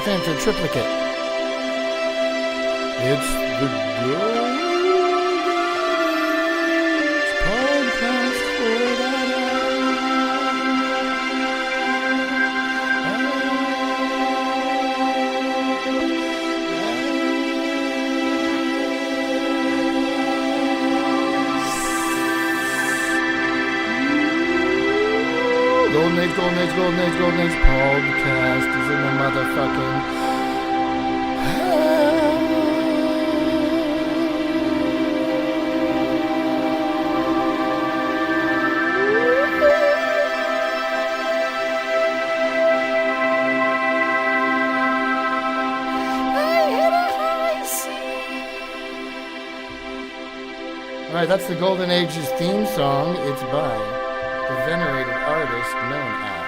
Fanfare, triplicate. It's the Golden Podcast for that Golden Age Pauldcast is in the motherfucking All right, that's the Golden Age's theme song. It's by the venerated artist known as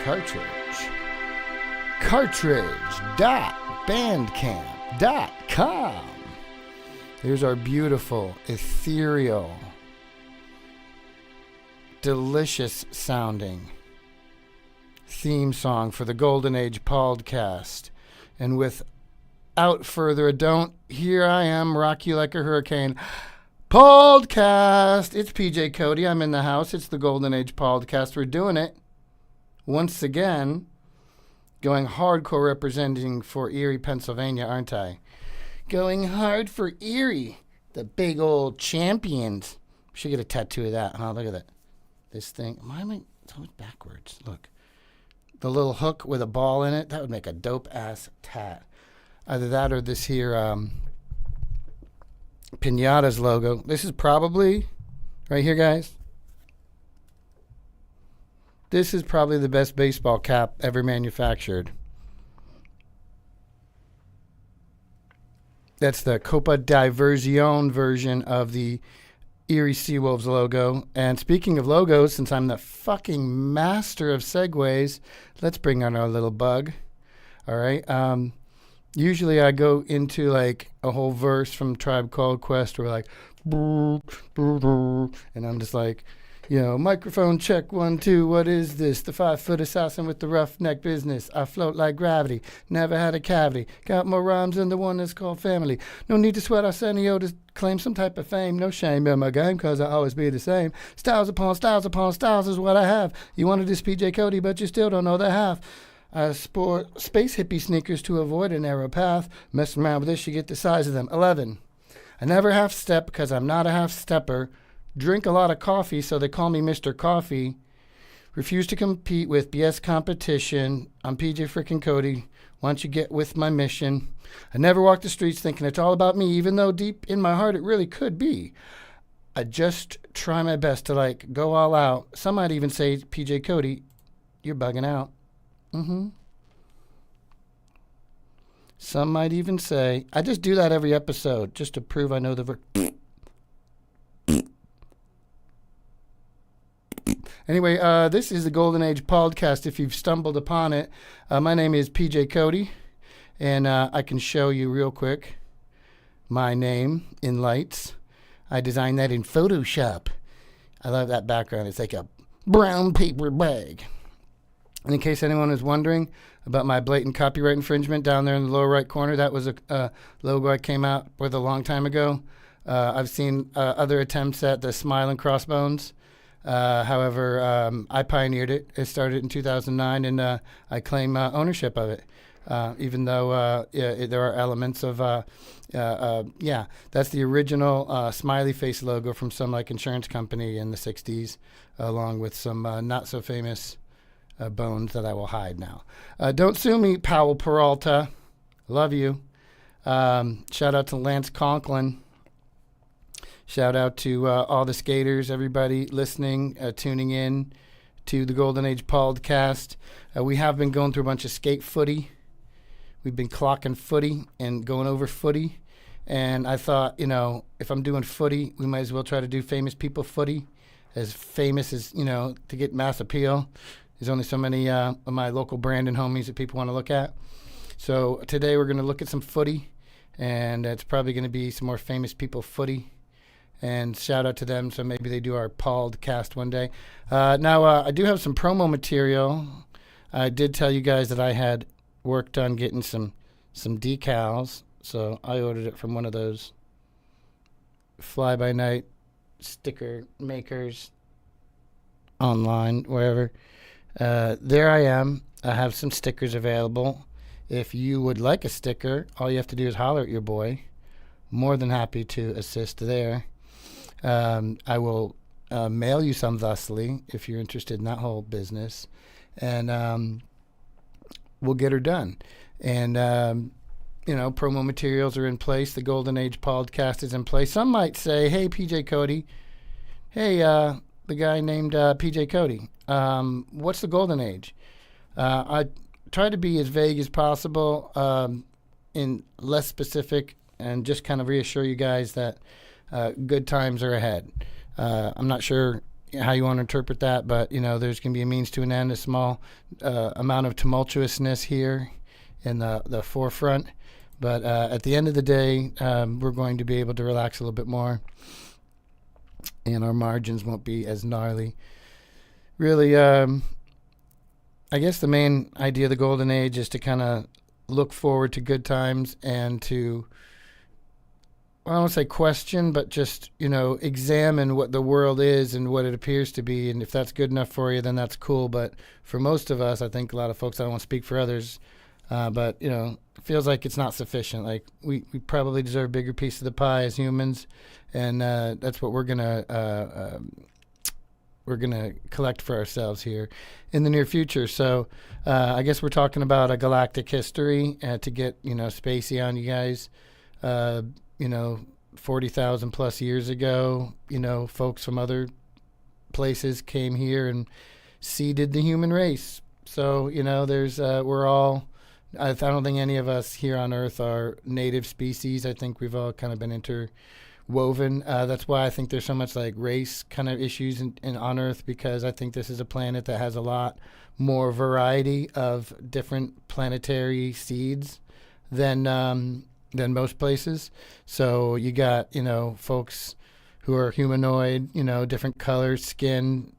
Cartridge.bandcamp.com. Here's our beautiful, ethereal, delicious sounding theme song for the Golden Age Pauldcast. And without further ado, here I am, rock you like a hurricane. Pauldcast. It's PJ Cody. I'm in the house. It's the Golden Age Pauldcast. We're doing it once again, going hardcore representing for Erie, Pennsylvania, aren't I? Going hard for Erie, the big old champions. Should get a tattoo of that. Oh, look at that. This thing. Why am I? It's always backwards. Look. The little hook with a ball in it. That would make a dope-ass tat. Either that or this here Pinata's logo. This is probably, right here, guys. This is probably the best baseball cap ever manufactured. That's the Copa Diversión version of the Erie Seawolves logo. And speaking of logos, since I'm the fucking master of segues, let's bring on our little bug. All right. Usually I go into like a whole verse from Tribe Called Quest where like, and I'm just like, you know, microphone check 1 2. What is this? The 5-foot assassin with the roughneck business. I float like gravity. Never had a cavity. Got more rhymes than the one that's called family. No need to sweat Arsenio to claim some type of fame. No shame in my game, cause I always be the same. Styles upon styles upon styles is what I have. You wanted this PJ Cody, but you still don't know the half. I sport space hippie sneakers to avoid a narrow path. Mess around with this, you get the size of them. 11. I never half step because I'm not a half stepper. Drink a lot of coffee, so they call me Mr. Coffee. Refuse to compete with BS competition. I'm PJ frickin' Cody. Why don't you get with my mission? I never walk the streets thinking it's all about me, even though deep in my heart it really could be. I just try my best to like go all out. Some might even say, PJ Cody, you're bugging out. Some might even say, I just do that every episode just to prove I know the verb. Anyway, this is the Golden Age Pauldcast. If you've stumbled upon it, my name is PJ Cody, and I can show you real quick my name in lights. I designed that in Photoshop. I love that background. It's like a brown paper bag. And in case anyone is wondering about my blatant copyright infringement down there in the lower right corner, that was a logo I came out with a long time ago. I've seen other attempts at the smile and crossbones. However, I pioneered it. It started in 2009, and I claim ownership of it. Even though there are elements of, that's the original smiley face logo from some like insurance company in the 60s, along with some not so famous bones that I will hide now. Don't sue me, Powell Peralta. Love you. Shout out to Lance Conklin. Shout out to all the skaters, everybody listening, tuning in to the Golden Age Pauldcast. We have been going through a bunch of skate footy. We've been clocking footy and going over footy. And I thought, if I'm doing footy, we might as well try to do famous people footy. as famous as, to get mass appeal. There's only so many of my local Brandon homies that people want to look at. So today we're going to look at some footy, and it's probably going to be some more famous people footy. And shout out to them, so maybe they do our Pauldcast one day. Now, I do have some promo material. I did tell you guys that I had worked on getting some decals, so I ordered it from one of those fly-by-night sticker makers online, wherever. There I am. I have some stickers available. If you would like a sticker, all you have to do is holler at your boy. More than happy to assist there. I will mail you some thusly if you're interested in that whole business, and we'll get her done. And promo materials are in place. The Golden Age podcast is in place. Some might say, "Hey, PJ Cody, hey, the guy named PJ Cody, what's the Golden Age?" I try to be as vague as possible, in less specific, and just kind of reassure you guys that good times are ahead. I'm not sure how you want to interpret that, but there's going to be a means to an end, a small amount of tumultuousness here in the forefront. But at the end of the day, we're going to be able to relax a little bit more, and our margins won't be as gnarly. Really, I guess the main idea of the Golden Age is to kind of look forward to good times and to, I don't want to say question, but just, examine what the world is and what it appears to be. And if that's good enough for you, then that's cool. But for most of us, I think a lot of folks, I don't want to speak for others, but, it feels like it's not sufficient. Like we probably deserve a bigger piece of the pie as humans. And that's what we're going to collect for ourselves here in the near future. So I guess we're talking about a galactic history to get, spacey on you guys. 40,000 plus years ago, folks from other places came here and seeded the human race. So, we're all, I don't think any of us here on Earth are native species. I think we've all kind of been interwoven. That's why I think there's so much like race kind of issues in on Earth, because I think this is a planet that has a lot more variety of different planetary seeds than most places. So you got, folks who are humanoid, different colors, skin,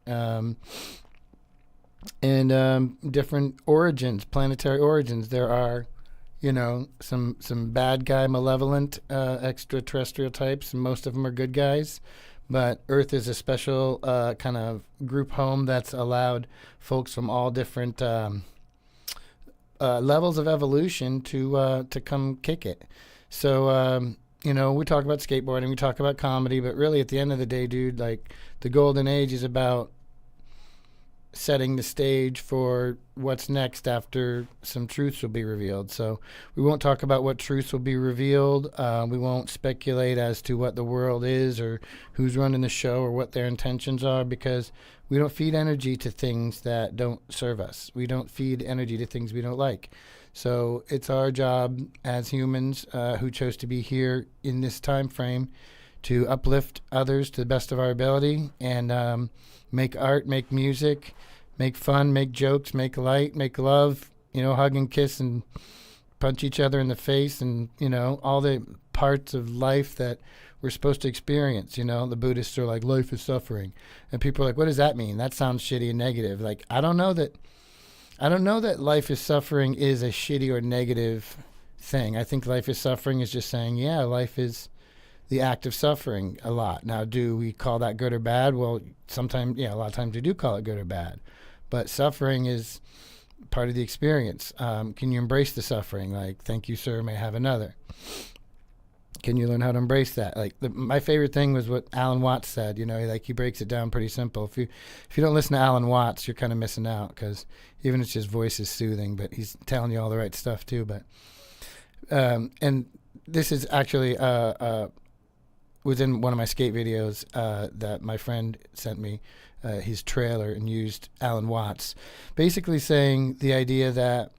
and different origins, planetary origins. There are, some bad guy, malevolent extraterrestrial types, and most of them are good guys. But Earth is a special kind of group home that's allowed folks from all different levels of evolution to come kick it. So, we talk about skateboarding, we talk about comedy, but really at the end of the day, dude, like the Golden Age is about setting the stage for what's next after some truths will be revealed. So we won't talk about what truths will be revealed. We won't speculate as to what the world is or who's running the show or what their intentions are, because we don't feed energy to things that don't serve us. We don't feed energy to things we don't like. So it's our job as humans who chose to be here in this time frame to uplift others to the best of our ability and make art, make music, make fun, make jokes, make light, make love, hug and kiss and punch each other in the face, and, all the parts of life that we're supposed to experience. The Buddhists are like, life is suffering. And people are like, what does that mean? That sounds shitty and negative. Like, I don't know that life is suffering is a shitty or negative thing. I think life is suffering is just saying, yeah, life is the act of suffering a lot. Now, do we call that good or bad? Well, sometimes, a lot of times we do call it good or bad. But suffering is part of the experience. Can you embrace the suffering? Like, thank you, sir, may I have another? Can you learn how to embrace that? Like, my favorite thing was what Alan Watts said. He breaks it down pretty simple. If you don't listen to Alan Watts, you're kind of missing out, because even if his voice is soothing, but he's telling you all the right stuff too. But and this is actually within one of my skate videos that my friend sent me, his trailer, and used Alan Watts, basically saying the idea that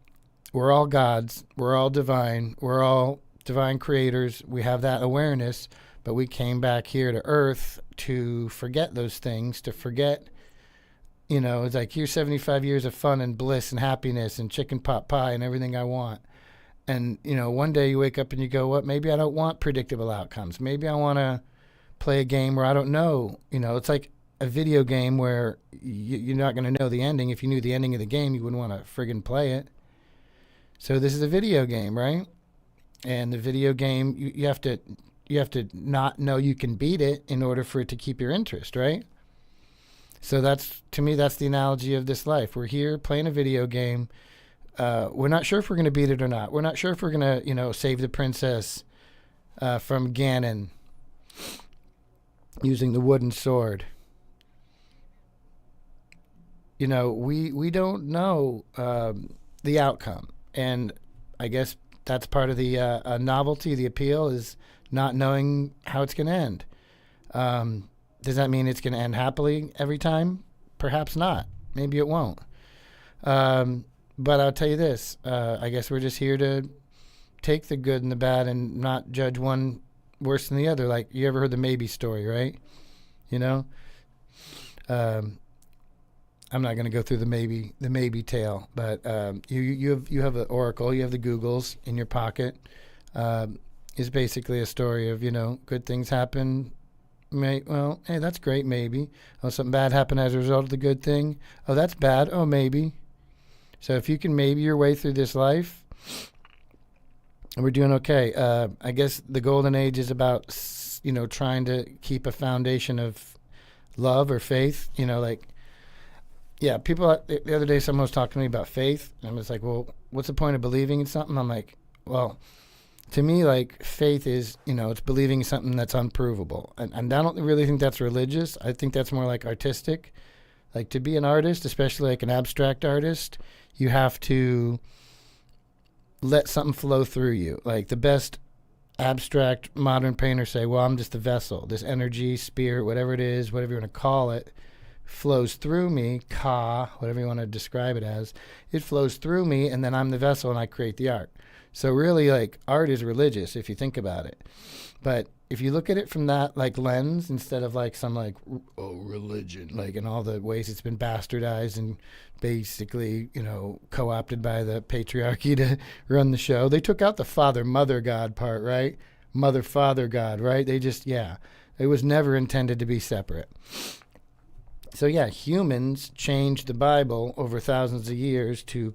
we're all gods, we're all divine, we're all divine creators. We have that awareness, but we came back here to Earth to forget those things, to forget, it's like, here's 75 years of fun and bliss and happiness and chicken pot pie and everything I want. And, one day you wake up and you go, what? Maybe I don't want predictable outcomes. Maybe I want to play a game where I don't know. It's like a video game where you're not going to know the ending. If you knew the ending of the game, you wouldn't want to friggin' play it. So this is a video game, right? And the video game, you have to not know you can beat it in order for it to keep your interest, right? So to me, that's the analogy of this life. We're here playing a video game. We're not sure if we're going to beat it or not. We're not sure if we're going to, save the princess from Ganon using the wooden sword. We don't know the outcome. And I guess that's part of the novelty, the appeal, is not knowing how it's going to end. Does that mean it's going to end happily every time? Perhaps not. Maybe it won't. But I'll tell you this. I guess we're just here to take the good and the bad and not judge one worse than the other. Like, you ever heard the maybe story, right? I'm not going to go through the maybe tale, but you have the oracle, you have the Googles in your pocket. It's basically a story of, good things happen. Hey, that's great, maybe. Oh, something bad happened as a result of the good thing. Oh, that's bad. Oh, maybe. So if you can maybe your way through this life, we're doing okay. I guess the golden age is about, trying to keep a foundation of love or faith, people, the other day someone was talking to me about faith, and I was like, well, what's the point of believing in something? I'm like, well, to me, like, faith is, it's believing in something that's unprovable. And I don't really think that's religious. I think that's more like artistic. Like, to be an artist, especially like an abstract artist, you have to let something flow through you. Like, the best abstract modern painters say, well, I'm just a vessel. This energy, spirit, whatever it is, whatever you want to call it, flows through me, whatever you want to describe it as. It flows through me, and then I'm the vessel, and I create the art. So really, like, art is religious if you think about it. But if you look at it from that, like, lens, instead of like some like, religion, like, in all the ways it's been bastardized and basically, co-opted by the patriarchy to run the show. They took out the father, mother, God part, right? Mother, father, God, right? They just, it was never intended to be separate. So humans changed the Bible over thousands of years to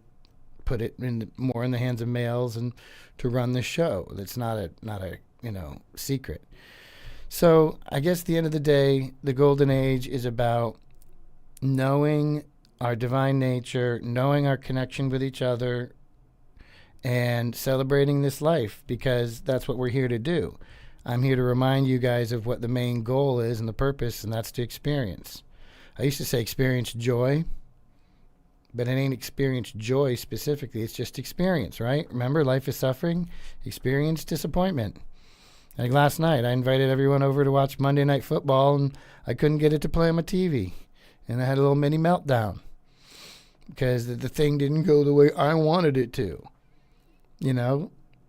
put it more in the hands of males and to run the show. That's not a secret. So I guess at the end of the day, the golden age is about knowing our divine nature, knowing our connection with each other, and celebrating this life, because that's what we're here to do. I'm here to remind you guys of what the main goal is and the purpose, and that's to experience. I used to say experience joy, but it ain't experience joy specifically. It's just experience, right? Remember, life is suffering. Experience disappointment. Like last night, I invited everyone over to watch Monday Night Football, and I couldn't get it to play on my TV. And I had a little mini meltdown because the thing didn't go the way I wanted it to,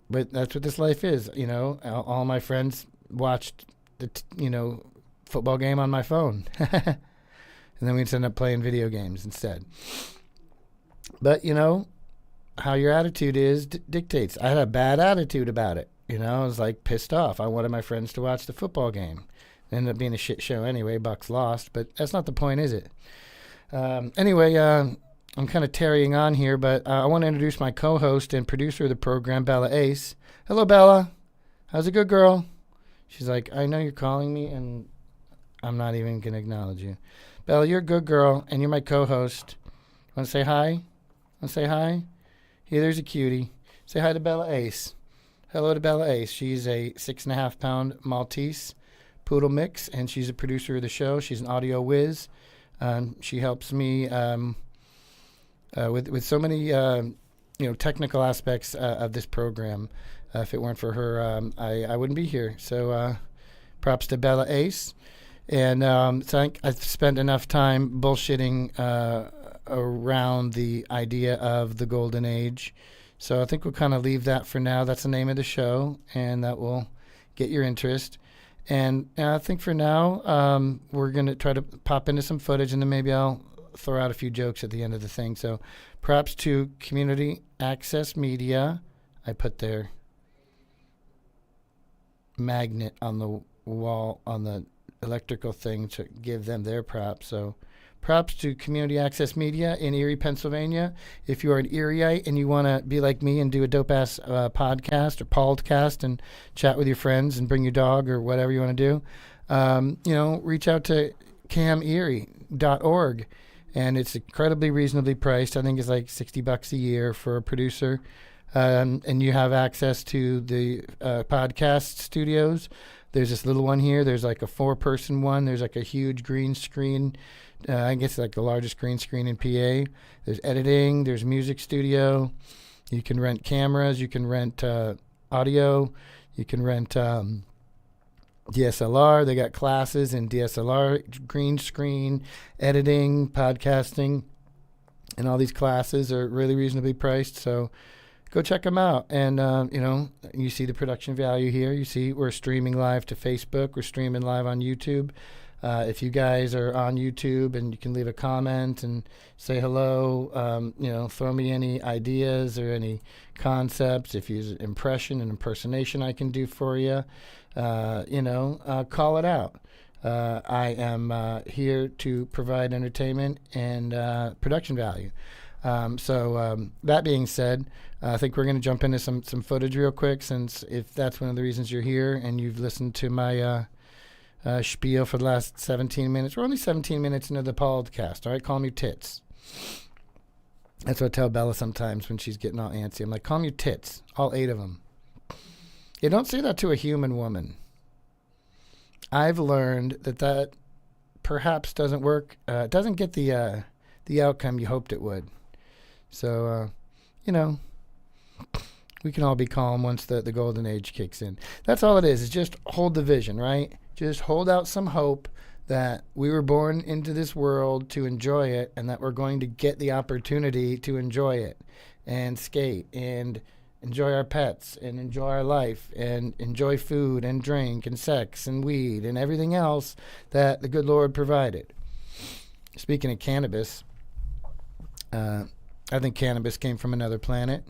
But that's what this life is, All my friends watched the, football game on my phone. And then we just end up playing video games instead. But, how your attitude is dictates. I had a bad attitude about it. I was like pissed off. I wanted my friends to watch the football game. It ended up being a shit show anyway. Bucks lost, but that's not the point, is it? Anyway, I'm kind of tarrying on here, but I want to introduce my co-host and producer of the program, Bella Ace. Hello, Bella. How's it, good girl? She's like, I know you're calling me, and I'm not even going to acknowledge you. Bella, you're a good girl, and you're my co-host. Want to say hi? Want to say hi? Hey, there's a cutie. Say hi to Bella Ace. Hello to Bella Ace. She's a 6.5-pound Maltese poodle mix, and she's a producer of the show. She's an audio whiz. She helps me with so many technical aspects of this program. If it weren't for her, I wouldn't be here. So props to Bella Ace. And so I've spent enough time bullshitting around the idea of the golden age So I think we'll kind of leave that for now. That's the name of the show, and that will get your interest. And I think for now, we're going to try to pop into some footage, and then maybe I'll throw out a few jokes at the end of the thing. So props to Community Access Media. I put their magnet on the wall, on the electrical thing, to give them their props. So props to Community Access Media in Erie, Pennsylvania. If you are an Erieite and you want to be like me and do a dope-ass podcast or Pauldcast and chat with your friends and bring your dog or whatever you want to do, reach out to camerie.org. And it's incredibly reasonably priced. I think it's like $60 a year for a producer. And you have access to the podcast studios. There's this little one here. There's like a 4-person one. There's like a huge green screen. I guess like the largest green screen in PA. There's editing. There's music studio. You can rent cameras. You can rent audio. You can rent DSLR. They got classes in DSLR, green screen, editing, podcasting, and all these classes are really reasonably priced. So go check them out. And, you see the production value here. You see we're streaming live to Facebook. We're streaming live on YouTube. If you guys are on YouTube and you can leave a comment and say hello, throw me any ideas or any concepts. If you use an impression and impersonation I can do for you, call it out. I am here to provide entertainment and production value. So that being said, I think we're going to jump into some footage real quick, since if that's one of the reasons you're here and you've listened to my spiel for the last 17 minutes. We're only 17 minutes into the Pauldcast, all right? Call me tits. That's what I tell Bella sometimes when she's getting all antsy. I'm like, call me tits, all 8 of them. You don't say that to a human woman. I've learned that perhaps doesn't work. It doesn't get the outcome you hoped it would. So, we can all be calm once the golden age kicks in. That's all it is. It's just hold the vision, right? Just hold out some hope that we were born into this world to enjoy it, and that we're going to get the opportunity to enjoy it and skate and enjoy our pets and enjoy our life and enjoy food and drink and sex and weed and everything else that the good Lord provided. Speaking of cannabis, I think cannabis came from another planet.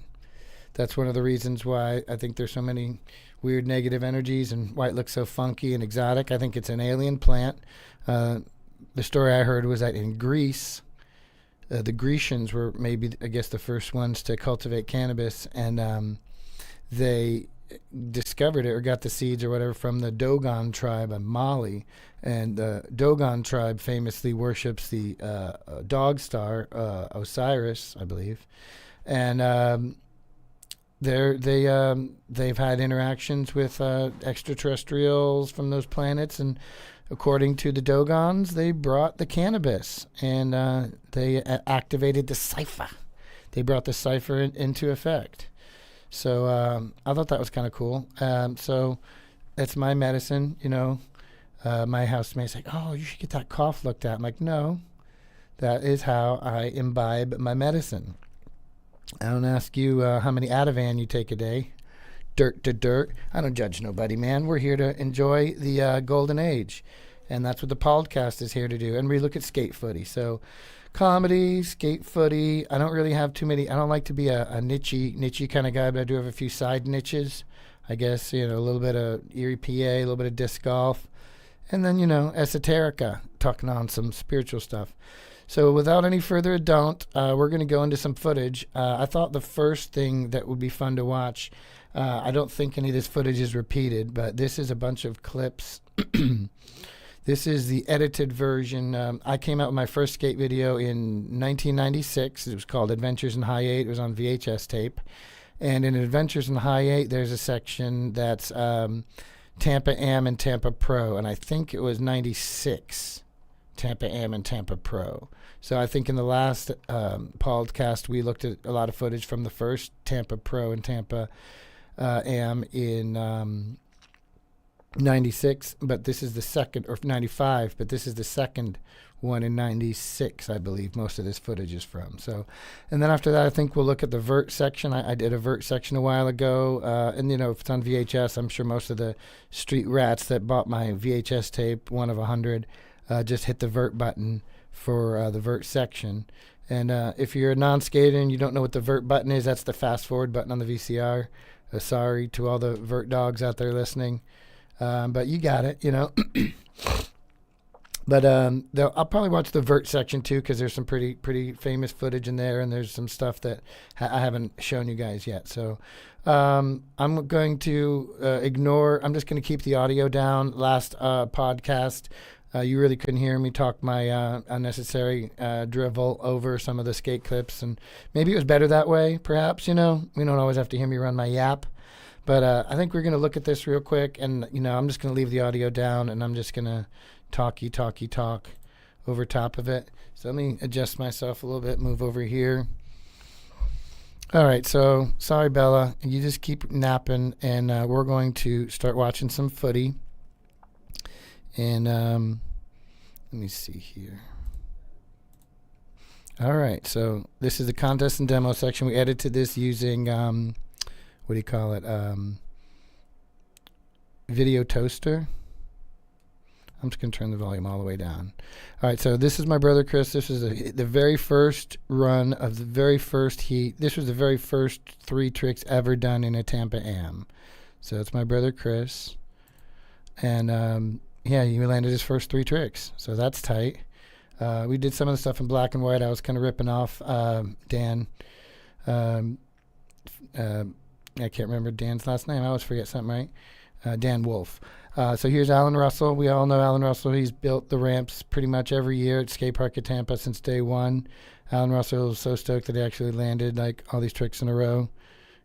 That's one of the reasons why I think there's so many weird negative energies and why it looks so funky and exotic. I think it's an alien plant. The story I heard was that in Greece, the Grecians were maybe, I guess, the first ones to cultivate cannabis, and they discovered it or got the seeds or whatever from the Dogon tribe of Mali. And the Dogon tribe famously worships the dog star, Osiris, I believe. And they've had interactions with extraterrestrials from those planets, and according to the Dogons, they brought the cannabis, and they activated the cipher. They brought the cipher into effect. So I thought that was kind of cool. So it's my medicine, My housemate's like, oh, you should get that cough looked at. I'm like, no, that is how I imbibe my medicine. I don't ask you how many Ativan you take a day. Dirt to dirt. I don't judge nobody, man. We're here to enjoy the golden age. And that's what the Pauldcast is here to do. And we look at skate footy. So comedy, skate footy. I don't really have too many. I don't like to be a niche kind of guy, but I do have a few side niches. I guess, a little bit of Erie, PA, a little bit of disc golf. And then, esoterica, talking on some spiritual stuff. So without any further ado, we're going to go into some footage. I thought the first thing that would be fun to watch, I don't think any of this footage is repeated, but this is a bunch of clips. This is the edited version. I came out with my first skate video in 1996. It was called Adventures in High 8. It was on VHS tape. And in Adventures in High 8, there's a section that's Tampa Am and Tampa Pro. And I think it was 96. Tampa Am and Tampa Pro. So I think in the last podcast, we looked at a lot of footage from the first Tampa Pro and Tampa Am in 96, but this is the second, or 95, but this is the second one in 96, I believe most of this footage is from. So, and then after that, I think we'll look at the vert section. I did a vert section a while ago, and if it's on VHS, I'm sure most of the street rats that bought my VHS tape, one of 100, just hit the vert button for the vert section. And if you're a non-skater and you don't know what the vert button is, that's the fast forward button on the VCR. Sorry to all the vert dogs out there listening. But you got it, But I'll probably watch the vert section too, because there's some pretty famous footage in there, and there's some stuff that I haven't shown you guys yet. So I'm going to ignore. I'm just going to keep the audio down. Last podcast, you really couldn't hear me talk my unnecessary drivel over some of the skate clips, and maybe it was better that way. Perhaps we don't always have to hear me run my yap. But I think we're going to look at this real quick, and, I'm just going to leave the audio down, and I'm just going to talk over top of it. So let me adjust myself a little bit, move over here. All right, so sorry, Bella. You just keep napping, and we're going to start watching some footy. And let me see here. All right, so this is the contest and demo section. We edited this using... what do you call it? Video toaster. I'm just going to turn the volume all the way down. All right, so this is my brother Chris. This is the very first run of the very first heat. This was the very first 3 tricks ever done in a Tampa Am. So it's my brother Chris. And, he landed his first 3 tricks. So that's tight. We did some of the stuff in black and white. I was kind of ripping off Dan. I can't remember Dan's last name. I always forget something, right? Dan Wolf. So here's Alan Russell. We all know Alan Russell. He's built the ramps pretty much every year at Skate Park at Tampa since day one. Alan Russell was so stoked that he actually landed like all these tricks in a row.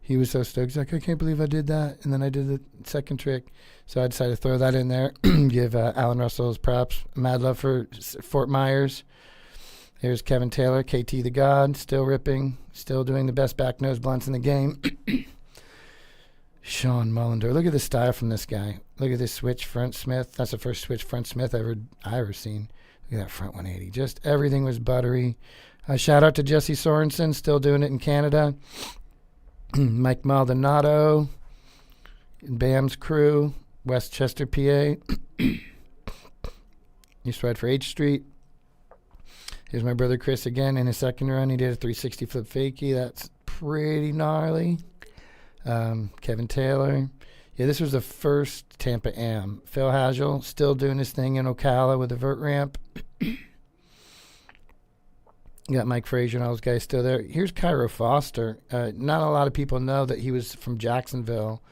He was so stoked. He's like, I can't believe I did that. And then I did the second trick. So I decided to throw that in there. Give Alan Russell's props. Mad love for Fort Myers. Here's Kevin Taylor, KT the God, still ripping, still doing the best back nose blunts in the game. Sean Mullender. Look at the style from this guy. Look at this switch front Smith. That's the first switch front Smith I ever seen. Look at that front 180. Just everything was buttery. Shout out to Jesse Sorensen, still doing it in Canada. Mike Maldonado, BAM's crew, Westchester, PA. Used to ride for H Street. Here's my brother Chris again in his second run. He did a 360 flip fakie. That's pretty gnarly. Kevin Taylor. Yeah, this was the first Tampa Am. Phil Hagel still doing his thing in Ocala with the vert ramp. You got Mike Frazier and all those guys still there. Here's Cairo Foster. Not a lot of people know that he was from Jacksonville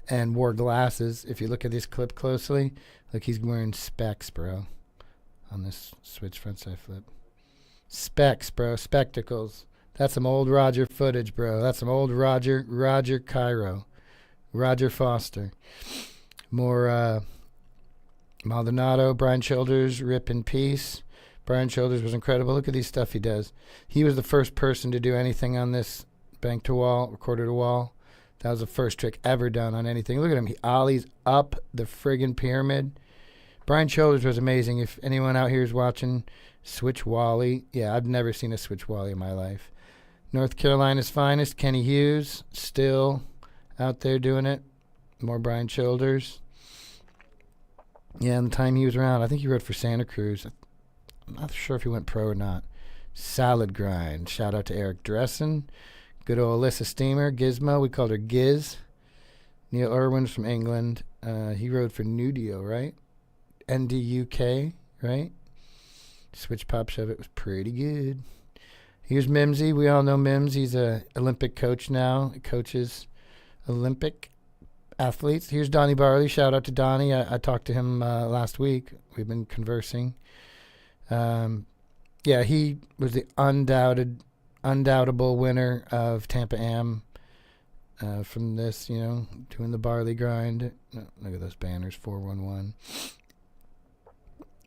and wore glasses. If you look at this clip closely, look, he's wearing specs, bro, on this switch frontside flip. Specs, bro. Spectacles. That's some old Roger footage, bro. That's some old Roger Cairo. Roger Foster. More Maldonado, Brian Childers, rip in peace. Brian Childers was incredible. Look at these stuff he does. He was the first person to do anything on this bank to wall, recorder to wall. That was the first trick ever done on anything. Look at him. He ollies up the friggin' pyramid. Brian Childers was amazing. If anyone out here is watching Switch Wally, yeah, I've never seen a Switch Wally in my life. North Carolina's finest, Kenny Hughes, still out there doing it. More Brian Childers. Yeah, and the time he was around, I think he rode for Santa Cruz. I'm not sure if he went pro or not. Salad Grind. Shout out to Eric Dressen. Good old Alyssa Steamer. Gizmo. We called her Giz. Neil Irwin's from England. He rode for Nudio, right? NDUK, right? Switch Pop Shove It was pretty good. Here's Mimsy. We all know Mims. He's a Olympic coach now. He coaches Olympic athletes. Here's Donnie Barley. Shout out to Donnie. I talked to him last week. We've been conversing. Yeah, he was the undoubtable winner of Tampa Am from this, doing the barley grind. Look at those banners, 411.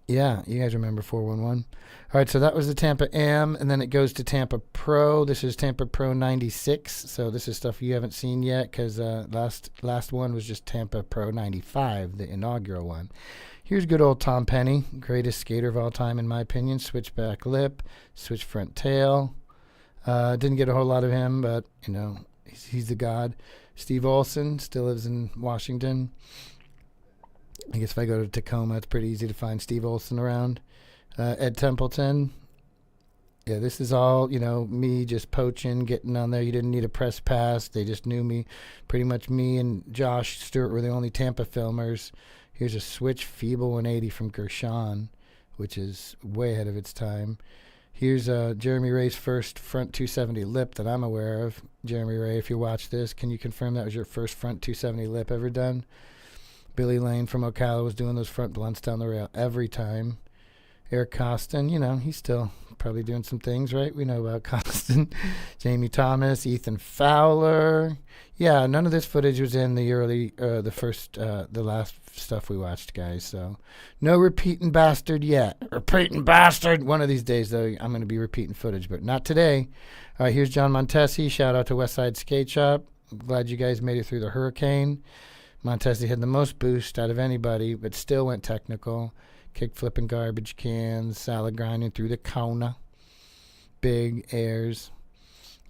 Yeah, you guys remember 411. All right, so that was the Tampa Am, and then it goes to Tampa Pro. This is Tampa Pro 96, so this is stuff you haven't seen yet because last one was just Tampa Pro 95, the inaugural one. Here's good old Tom Penny, greatest skater of all time in my opinion. Switchback lip, switch front tail. Didn't get a whole lot of him, but, you know, he's the god. Steve Olson still lives in Washington. I guess if I go to Tacoma, it's pretty easy to find Steve Olson around. Ed Templeton. Yeah, this is all, you know, me just poaching, getting on there. You didn't need a press pass. They just knew me. Pretty much me and Josh Stewart were the only Tampa filmers. Here's a switch feeble 180 from Gershon, which is way ahead of its time. Here's Jeremy Ray's first front 270 lip that I'm aware of. Jeremy Ray, if you watch this, can you confirm that was your first front 270 lip ever done? Billy Lane from Ocala was doing those front blunts down the rail every time. Eric Costin, you know, he's still probably doing some things, right? We know about Costin. Jamie Thomas, Ethan Fowler. Yeah, none of this footage was in the the last stuff we watched, guys. So no repeating bastard yet. Repeating bastard. One of these days, though, I'm going to be repeating footage, but not today. All right, here's John Montesi. Shout out to Westside Skate Shop. Glad you guys made it through the hurricane. Montesi had the most boost out of anybody, but still went technical. Kick flipping garbage cans, salad grinding through the Kona. Big airs.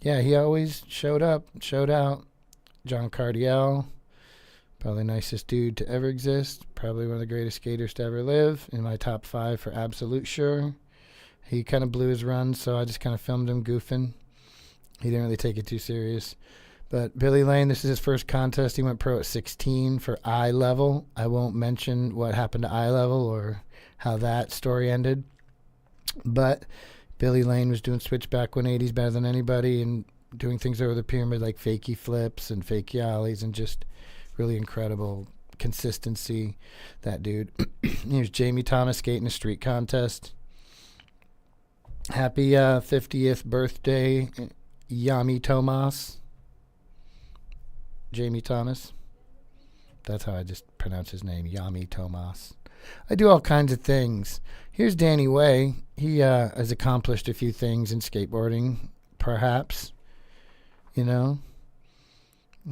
Yeah, he always showed up, showed out. John Cardiel, probably nicest dude to ever exist. Probably one of the greatest skaters to ever live. In my top 5 for absolute sure. He kind of blew his run, so I just kind of filmed him goofing. He didn't really take it too serious. But Billy Lane, this is his first contest. He went pro at 16 for eye level. I won't mention what happened to eye level or how that story ended. But Billy Lane was doing switchback 180s better than anybody and doing things over the pyramid like fakie flips and fakie ollies and just really incredible consistency. That dude. Here's Jamie Thomas skating a street contest. Happy 50th birthday, Yami Tomas. Jamie Thomas. That's how I just pronounce his name, Yami Tomas. I do all kinds of things. Here's Danny Way. He has accomplished a few things in skateboarding, perhaps. You know,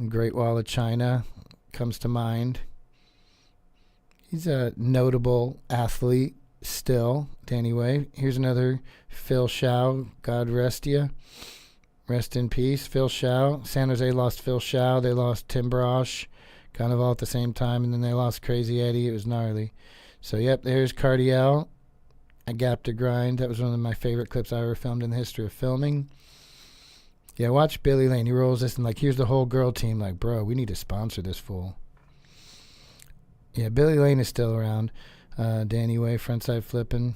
Great Wall of China comes to mind. He's a notable athlete still, Danny Way. Here's another Phil Shao. God rest you. Rest in peace, Phil Shao. San Jose lost Phil Shao. They lost Tim Brosh, kind of all at the same time, and then they lost Crazy Eddie. It was gnarly. So, yep, there's Cardiel. A Gap to Grind. That was one of my favorite clips I ever filmed in the history of filming. Yeah, watch Billy Lane. He rolls this and, like, here's the whole girl team. Like, bro, we need to sponsor this fool. Yeah, Billy Lane is still around. Danny Way, frontside flipping.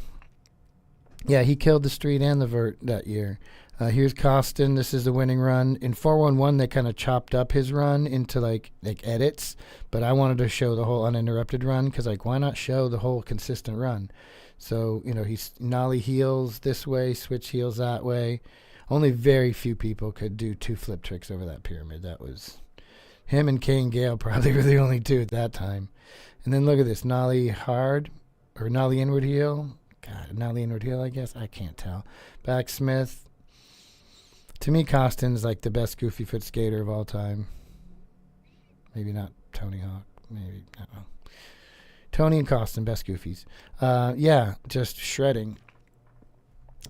Yeah, he killed the street and the vert that year. Here's Costin. This is the winning run. In 411, they kind of chopped up his run into, like edits, but I wanted to show the whole uninterrupted run because, like, why not show the whole consistent run? So, you know, he's nollie heels this way, switch heels that way. Only very few people could do 2 flip tricks over that pyramid. That was him and Kane Gale probably were the only 2 at that time. And then look at this, nollie hard or nollie inward heel. God, nollie inward heel, I guess. I can't tell. Backsmith. To me, Costin's like the best goofy foot skater of all time. Maybe not Tony Hawk. Maybe, I don't know. Tony and Costin, best goofies. Yeah, just shredding.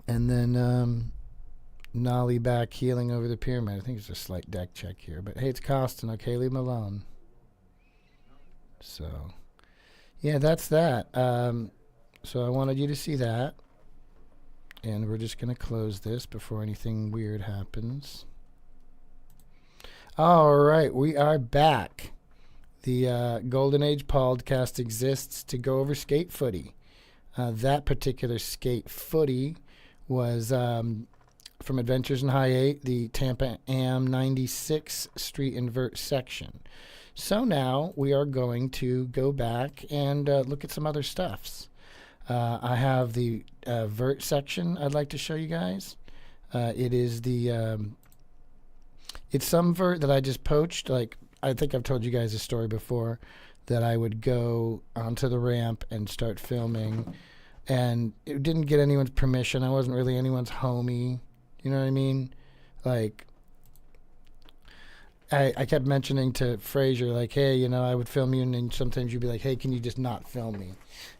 And then nollie back heeling over the pyramid. I think it's a slight deck check here. But hey, it's Costin. Okay, leave him alone. So, yeah, that's that. So I wanted you to see that. And we're just going to close this before anything weird happens. All right, we are back. The Golden Age Pauldcast exists to go over skate footy. That particular skate footy was from Adventures in High 8, the Tampa Am 96 Street Invert section. So now we are going to go back and look at some other stuffs. I have the vert section I'd like to show you guys. It is the it's some vert that I just poached. Like, I think I've told you guys a story before that I would go onto the ramp and start filming and it didn't get anyone's permission. I wasn't really anyone's homie. You know what I mean? Like, I kept mentioning to Frazier, like, hey, you know, I would film you, and then sometimes you'd be like, hey, can you just not film me?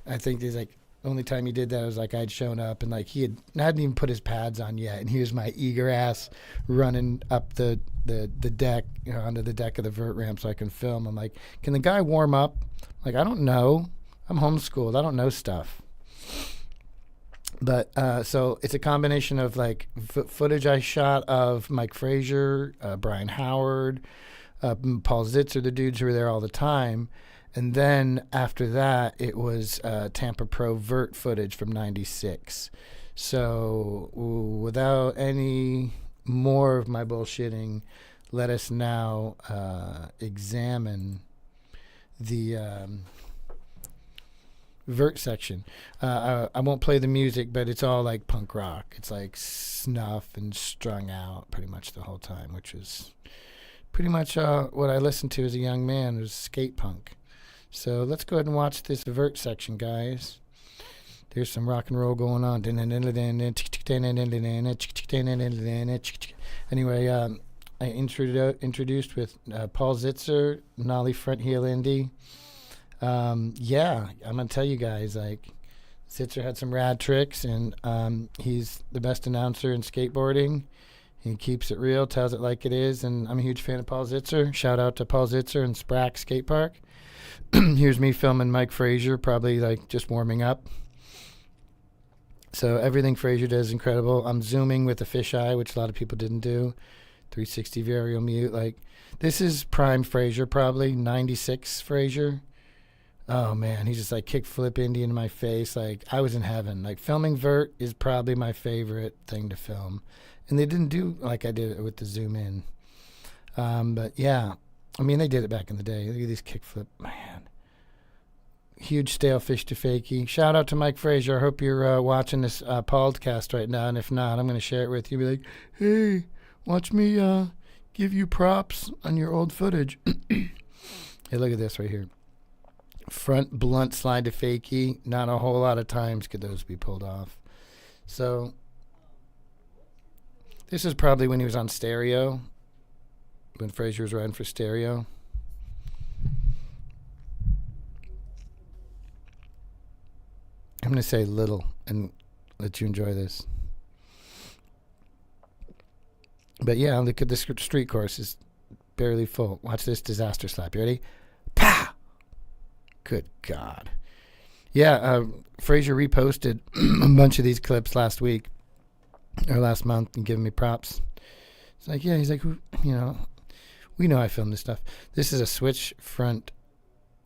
I think there's like, only time he did that was like I'd shown up and like hadn't even put his pads on yet, and here's my eager ass running up the deck, you know, onto the deck of the vert ramp so I can film. I'm like, can the guy warm up? Like, I don't know. I'm homeschooled. I don't know stuff. But so it's a combination of like footage I shot of Mike Frazier, Brian Howard, Paul Zitzer, the dudes who were there all the time. And then after that, it was Tampa Pro vert footage from '96. So without any more of my bullshitting, let us now examine the vert section. I won't play the music, but it's all like punk rock. It's like snuff and strung out pretty much the whole time, which is pretty much what I listened to as a young man, was skate punk. So let's go ahead and watch this vert section, guys. There's some rock and roll going on. Anyway, I introduced with Paul Zitzer, Nollie Front Heel Indy. Yeah, I'm going to tell you guys, like, Zitzer had some rad tricks, and he's the best announcer in skateboarding. He keeps it real, tells it like it is, and I'm a huge fan of Paul Zitzer. Shout out to Paul Zitzer and Sprack Skate Park. Here's me filming Mike Frazier, probably like just warming up. So everything Frazier does is incredible. I'm zooming with a fisheye, which a lot of people didn't do. 360 varial mute. Like, this is prime Frazier, probably 96 Frazier. Oh man, he just like kickflip Indy in my face. Like, I was in heaven. Like, filming vert is probably my favorite thing to film. And they didn't do like I did it with the zoom in. But yeah, I mean, they did it back in the day. Look at these kickflip, man. Huge stale fish to fakie. Shout out to Mike Frazier. I hope you're watching this Pauldcast right now. And if not, I'm going to share it with you. Be like, hey, watch me give you props on your old footage. Hey, look at this right here. Front blunt slide to fakie. Not a whole lot of times could those be pulled off. So this is probably when he was on stereo, when Frazier was riding for stereo. I'm going to say little and let you enjoy this. But yeah, look at the street course. It's barely full. Watch this disaster slap. You ready? Pow! Good God. Yeah, Frazier reposted a bunch of these clips last week or last month and giving me props. It's like, yeah, he's like, you know, we know I filmed this stuff. This is a switch front.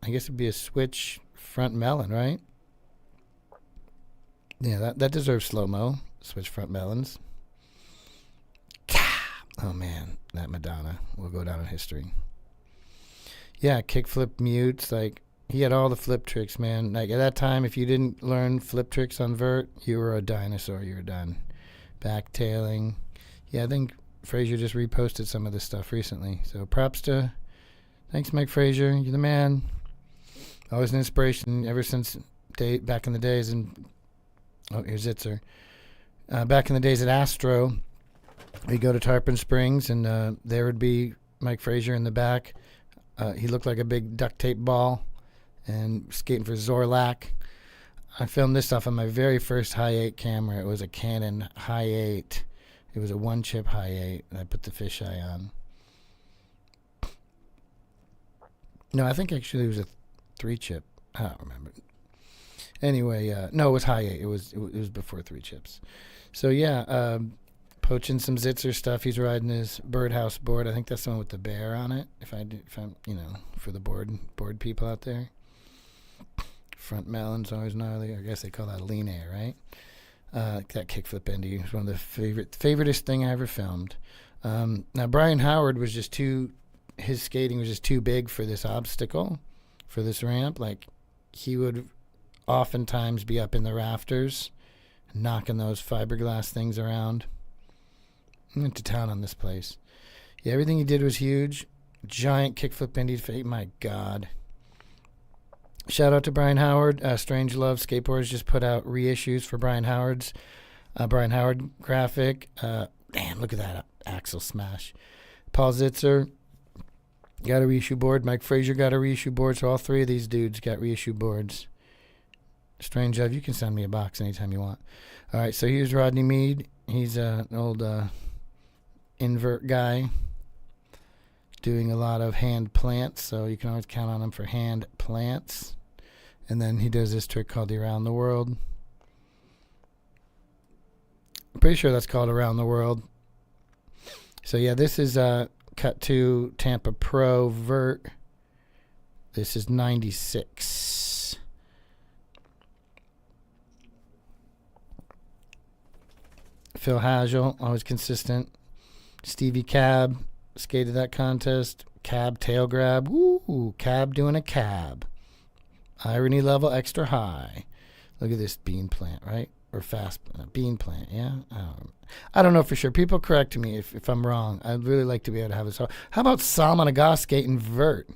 I guess it'd be a switch front melon, right? Yeah, that deserves slow-mo. Switch front melons. Oh, man. That Madonna will go down in history. Yeah, kickflip mutes. Like, he had all the flip tricks, man. Like, at that time, if you didn't learn flip tricks on vert, you were a dinosaur. You were done. Backtailing. Yeah, I think Frazier just reposted some of this stuff recently. So props to... Thanks, Mike Frazier. You're the man. Always an inspiration ever since back in the days. And oh, here's Zitzer. Back in the days at Astro, we'd go to Tarpon Springs, and there would be Mike Frazier in the back. He looked like a big duct tape ball and skating for Zorlak. I filmed this stuff on my very first high 8 camera. It was a Canon high 8. It was a 1-chip high 8, and I put the fisheye on. No, I think actually it was a 3-chip. I don't remember. Anyway, no, it was high 8. It was before 3 chips. So yeah, poaching some Zitzer stuff. He's riding his birdhouse board. I think that's the one with the bear on it. If I'm, you know, for the board people out there. Front melon's always gnarly. I guess they call that a lean air, right? That kickflip Indy was one of the favoritist thing I ever filmed. Now Brian Howard was just his skating was just too big for this obstacle, for this ramp. Like, he would oftentimes be up in the rafters, knocking those fiberglass things around. I went to town on this place. Yeah, everything he did was huge. Giant kickflip Indy fate. My God. Shout out to Brian Howard. Strange Love Skateboards just put out reissues for Brian Howard graphic. Damn, look at that axle smash. Paul Zitzer got a reissue board. Mike Frazier got a reissue board. So all three of these dudes got reissue boards. Strange Love, you can send me a box anytime you want. All right, so here's Rodney Mead. He's an old invert guy doing a lot of hand plants, so you can always count on him for hand plants. And then he does this trick called the Around the World. I'm pretty sure that's called Around the World. So yeah, this is Cut 2 Tampa Pro Vert. This is 96. Phil Hagel, always consistent. Stevie Cab skated that contest. Cab tail grab. Woo! Cab doing a cab. Irony level extra high. Look at this bean plant, right? Or fast bean plant, yeah? I don't know for sure. People correct me if I'm wrong. I'd really like to be able to have this. How about Salmon Aga skating vert?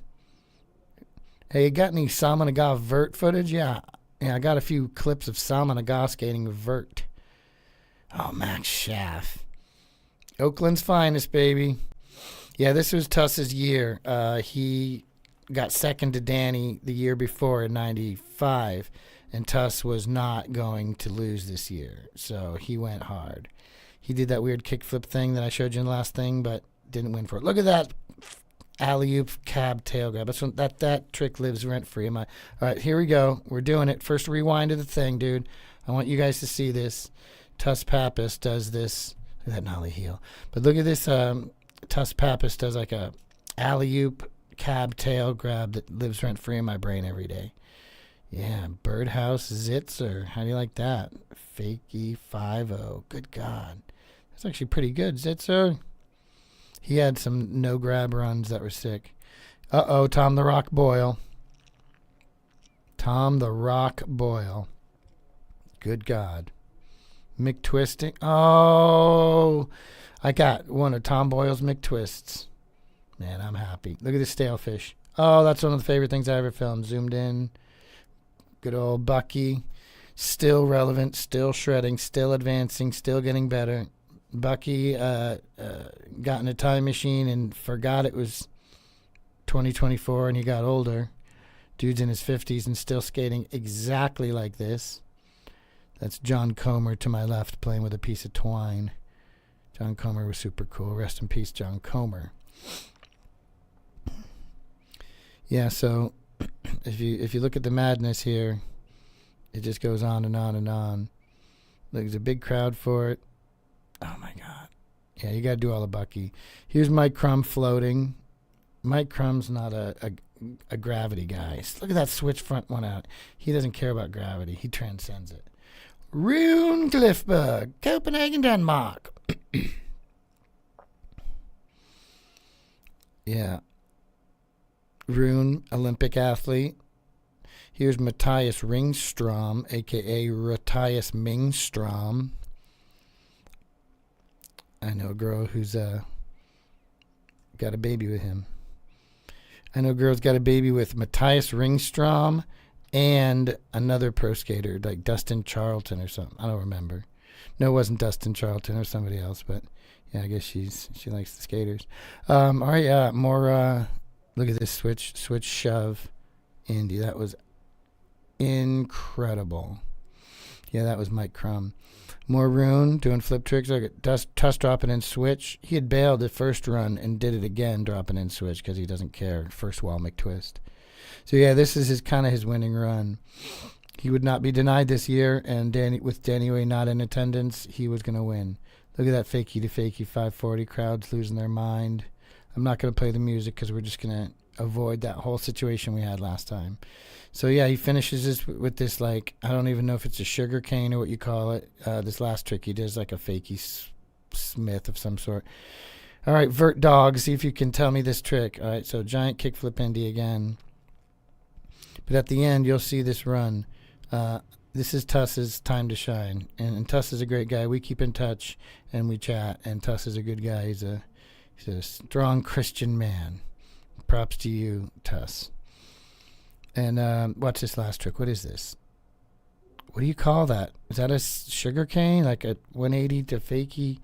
Hey, you got any Salmon Aga vert footage? Yeah, I got a few clips of Salmon Aga skating vert. Oh, Max Schaff. Oakland's finest, baby. Yeah, this was Tuss's year. He got second to Danny the year before in 95, and Tuss was not going to lose this year, so he went hard. He did that weird kickflip thing that I showed you in the last thing, but didn't win for it. Look at that alley-oop cab tail grab. That trick lives rent-free. All right, here we go. We're doing it. First rewind of the thing, dude. I want you guys to see this. Tuss Pappas does this. Look at that nollie heel. But look at this. Tuss Pappas does like a alley-oop cab tail grab that lives rent-free in my brain every day. Yeah, Birdhouse Zitzer. How do you like that? Fakey 5-0. Good God. That's actually pretty good, Zitzer. He had some no-grab runs that were sick. Uh-oh, Tom the Rock Boyle. Tom the Rock Boyle. Good God. McTwisting. Oh, I got one of Tom Boyle's McTwists. Man, I'm happy. Look at this stale fish. Oh, that's one of the favorite things I ever filmed. Zoomed in. Good old Bucky. Still relevant, still shredding, still advancing, still getting better. Bucky got in a time machine and forgot it was 2024 and he got older. Dude's in his 50s and still skating exactly like this. That's John Comer to my left playing with a piece of twine. John Comer was super cool. Rest in peace, John Comer. Yeah, so if you look at the madness here, it just goes on and on and on. There's a big crowd for it. Oh, my God. Yeah, you got to do all the Bucky. Here's Mike Crum floating. Mike Crum's not a gravity guy. Look at that switch front one out. He doesn't care about gravity. He transcends it. Rune Cliffberg, Copenhagen, Denmark. Yeah. Rune, Olympic athlete. Here's Matthias Ringstrom, a.k.a. Matthias Mingstrom. I know a girl who's got a baby with him. I know a girl's got a baby with Matthias Ringstrom and another pro skater, like Dustin Charlton or something. I don't remember. No, it wasn't Dustin Charlton or somebody else, but yeah, I guess she likes the skaters. All right, yeah, more. Look at this switch shove, Indy. That was incredible. Yeah, that was Mike Crum. More Rune doing flip tricks. Look at Tuss dropping in switch. He had bailed the first run and did it again, dropping in switch because he doesn't care. First wall McTwist. So yeah, this is his winning run. He would not be denied this year, and with Danny Way not in attendance, he was going to win. Look at that fakie to fakie 540. Crowds losing their mind. I'm not going to play the music because we're just going to avoid that whole situation we had last time. So yeah, he finishes this with this, like, I don't even know if it's a sugar cane or what you call it. This last trick he does like a fakie Smith of some sort. All right, Vert Dog, see if you can tell me this trick. All right, so giant kickflip Indy again. But at the end, you'll see this run. This is Tuss's time to shine. And Tuss is a great guy. We keep in touch and we chat. And Tuss is a good guy. He's a strong Christian man. Props to you, Tuss. And watch this last trick. What is this? What do you call that? Is that a sugar cane? Like a 180 to fakie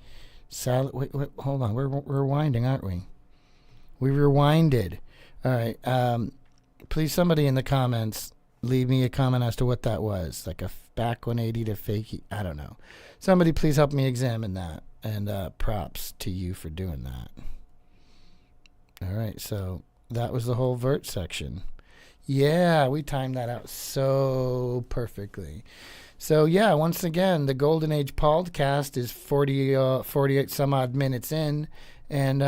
salad? Wait, hold on. We're rewinding, aren't we? We rewinded. All right. Please, somebody in the comments, leave me a comment as to what that was. Like a back 180 to fakie. I don't know. Somebody please help me examine that. And props to you for doing that. All right. So that was the whole vert section. Yeah, we timed that out so perfectly. So, yeah, once again, the Golden Age Pauldcast is 48 some odd minutes in, and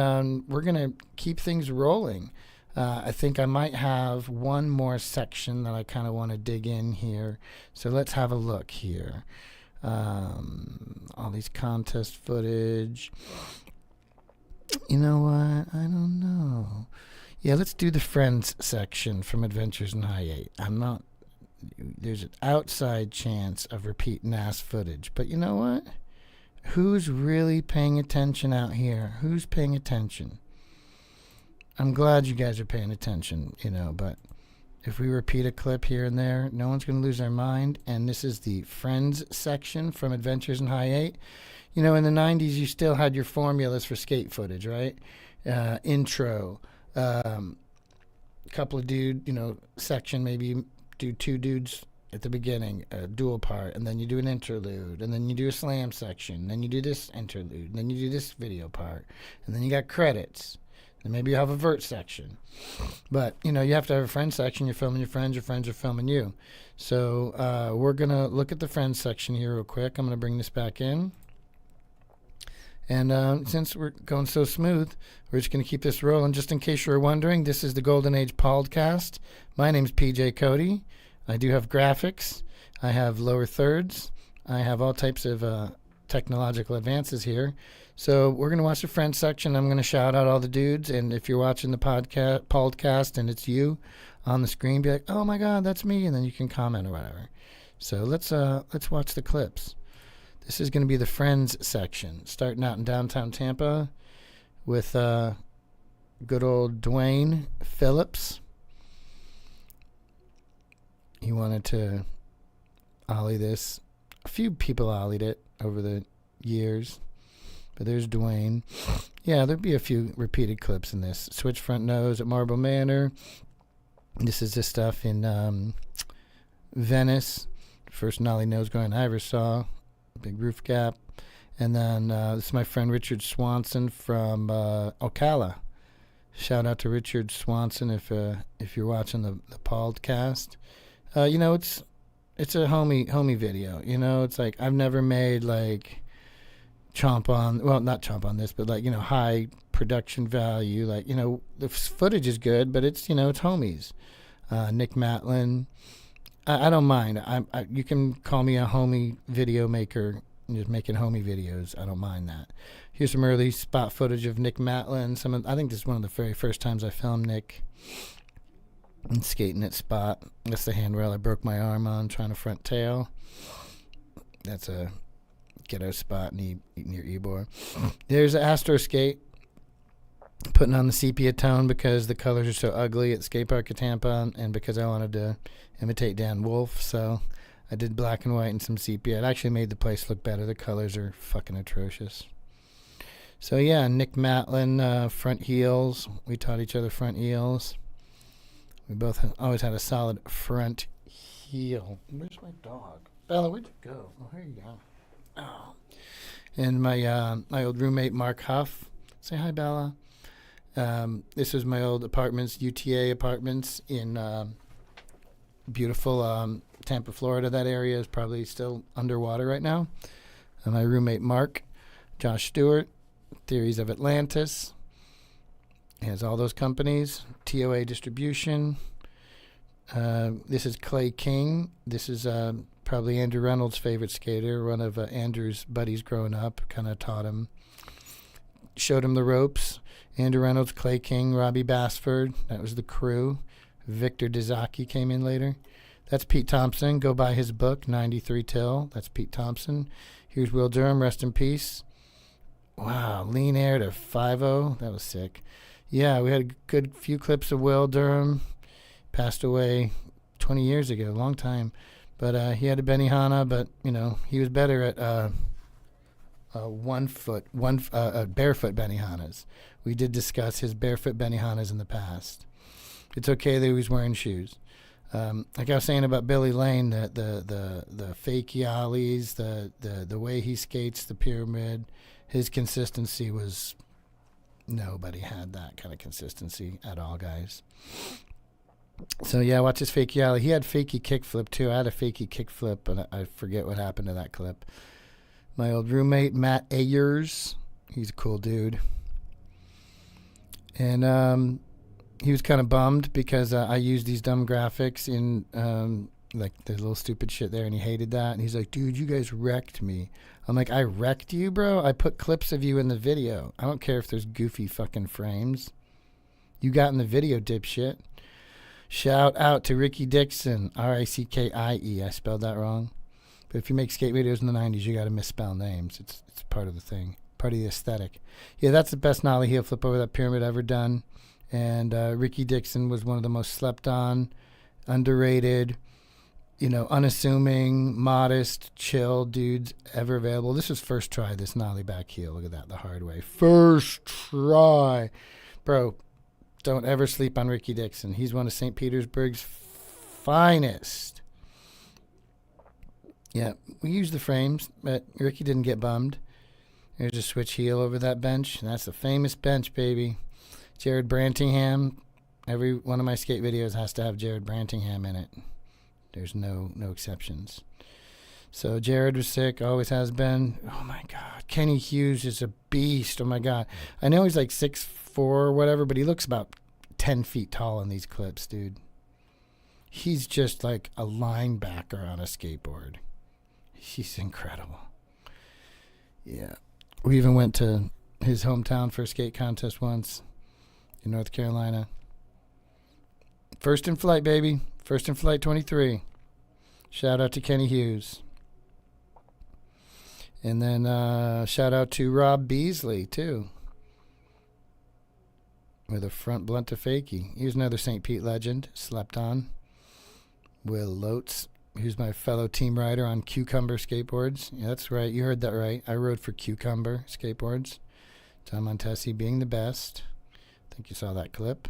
we're going to keep things rolling. I think I might have one more section that I kind of want to dig in here. So let's have a look here. All these contest footage. You know what? I don't know. Yeah, let's do the friends section from Adventures in High 8. There's an outside chance of repeating ass footage. But you know what? Who's really paying attention out here? Who's paying attention? I'm glad you guys are paying attention, but if we repeat a clip here and there, no one's going to lose their mind. And this is the friends section from Adventures in High 8. In the 90s, you still had your formulas for skate footage, right? Intro. Couple of section, maybe do two dudes at the beginning, a dual part, and then you do an interlude, and then you do a slam section, then you do this interlude, and then you do this video part, and then you got credits, and maybe you have a vert section. But, you have to have a friend section. You're filming your friends are filming you. So we're going to look at the friends section here real quick. I'm going to bring this back in. And since we're going so smooth, we're just going to keep this rolling. Just in case you're wondering, this is the Golden Age Pauldcast. My name's PJ Cody. I do have graphics. I have lower thirds. I have all types of technological advances here. So we're going to watch the friends section. I'm going to shout out all the dudes. And if you're watching the Pauldcast and it's you on the screen, be like, oh, my God, that's me. And then you can comment or whatever. So let's watch the clips. This is going to be the friends section, starting out in downtown Tampa with good old Dwayne Phillips. He wanted to ollie this. A few people ollied it over the years, but there's Dwayne. Yeah, there'll be a few repeated clips in this. Switch front nose at Marble Manor. This is the stuff in Venice. First nollie nose grind I ever saw. Big roof gap. And then this is my friend Richard Swanson from Ocala. Shout out to Richard Swanson if you're watching the Pauldcast. It's a homie video. It's like I've never made like not chomp on this, but like high production value. Like the footage is good, but it's it's homies. Nick Matlin. I don't mind. You can call me a homie video maker, just making homie videos. I don't mind that. Here's some early spot footage of Nick Matlin. I think this is one of the very first times I filmed Nick and skating at Spot. That's the handrail I broke my arm on trying to front tail. That's a ghetto spot eating your Ebor. There's an Astro skate. Putting on the sepia tone because the colors are so ugly at Skate Park at Tampa, and because I wanted to imitate Dan Wolf, so I did black and white and some sepia. It actually made the place look better. The colors are fucking atrocious. So yeah, Nick Matlin, front heels. We taught each other front heels. We both always had a solid front heel. Where's my dog? Bella, where'd you go? Oh, here you go. Oh. And my old roommate, Mark Huff. Say hi, Bella. This was my old apartments, UTA apartments in beautiful Tampa, Florida. That area is probably still underwater right now. My roommate, Mark, Josh Stewart, Theories of Atlantis. He has all those companies. TOA Distribution. This is Clay King. This is probably Andrew Reynolds' favorite skater, one of Andrew's buddies growing up. Kind of taught him, showed him the ropes. Andrew Reynolds, Clay King, Robbie Bassford. That was the crew. Victor Dizaki came in later. That's Pete Thompson. Go buy his book, 93 Till. That's Pete Thompson. Here's Will Durham. Rest in peace. Wow. Lean air to 5-0. That was sick. Yeah, we had a good few clips of Will Durham. Passed away 20 years ago, a long time. But he had a Benihana, but, he was better at barefoot Benihanas. We did discuss his barefoot Benihanas in the past. It's okay that he was wearing shoes. Like I was saying about Billy Lane, the fake yallies, the way he skates the pyramid, his consistency was, nobody had that kind of consistency at all, guys. So yeah, watch his fake yallie. He had fakey kickflip too. I had a fakey kickflip, but I forget what happened to that clip. My old roommate, Matt Ayers, he's a cool dude. And he was kind of bummed because I used these dumb graphics in like the little stupid shit there, and he hated that. And he's like, dude, you guys wrecked me. I'm like, I wrecked you, bro? I put clips of you in the video. I don't care if there's goofy fucking frames. You got in the video, dipshit. Shout out to Ricky Dixon, R-I-C-K-I-E. I spelled that wrong. But if you make skate videos in the 90s, you got to misspell names. It's part of the thing, part of the aesthetic. Yeah, that's the best nollie heel flip over that pyramid ever done. And Ricky Dixon was one of the most slept on, underrated, unassuming, modest, chill dudes ever available. This was first try, this nollie back heel. Look at that, the hard way. First try. Bro, don't ever sleep on Ricky Dixon. He's one of St. Petersburg's finest. Yeah, we used the frames, but Ricky didn't get bummed. There's a switch heel over that bench. That's the famous bench, baby. Jared Brantingham. Every one of my skate videos has to have Jared Brantingham in it. There's no exceptions. So Jared was sick, always has been. Oh, my God. Kenny Hughes is a beast. Oh, my God. I know he's like 6'4" or whatever, but he looks about 10 feet tall in these clips, dude. He's just like a linebacker on a skateboard. He's incredible. Yeah. We even went to his hometown for a skate contest once in North Carolina. First in flight, baby. First in flight 23. Shout out to Kenny Hughes. And then shout out to Rob Beasley, too. With a front blunt to fakie. He was another St. Pete legend. Slept on. Will Lotes. He's my fellow team rider on Cucumber skateboards. Yeah, that's right. You heard that right. I rode for Cucumber skateboards. Tom Montesi being the best. I think you saw that clip.